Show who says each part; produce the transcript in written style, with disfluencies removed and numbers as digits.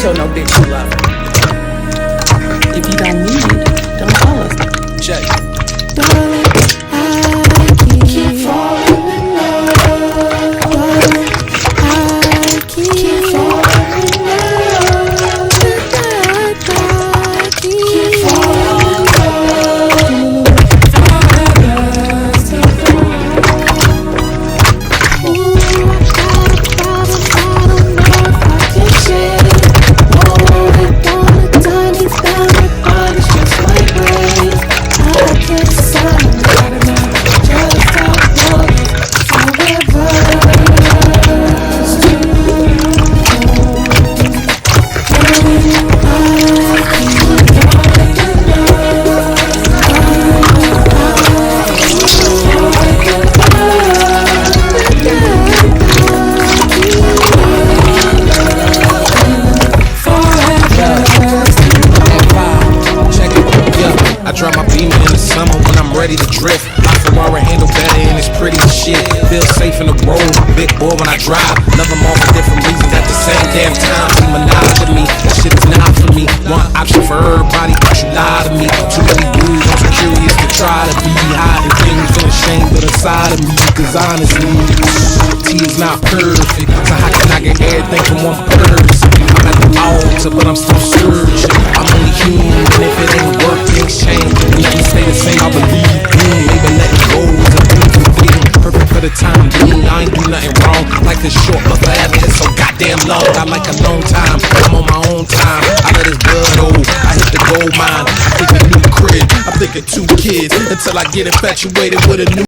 Speaker 1: show no bitch you love her. If you don't need it, don't tell us. Check. Keep falling in love. Keep falling in love. Keep falling in love.
Speaker 2: I drop my beamer in the summer when I'm ready to drift. My Ferrari handle better and it's pretty as shit. Feel safe in the road, big boy when I drive. Love them all for different reasons at the same damn time. See monogamy, that shit is not for me. One option for everybody, but you lie to me. Too many dudes, I'm too curious to try to be hiding things in the shame but inside of me. Cause honestly, T is not perfect. So how can I get everything from one person? I'm at the altar, but I'm still searching. I'm only human, and if it ain't work, things change. We can stay the same, I believe. Maybe let it go is a beautiful thing. Perfect for the time being, I ain't do nothing wrong. Like this short but forever, it's so goddamn long. I like a long time, I'm on my own time. I let his blood go, I hit the gold mine. I think a new crib, I'm thinking 2 kids. Until I get infatuated with a new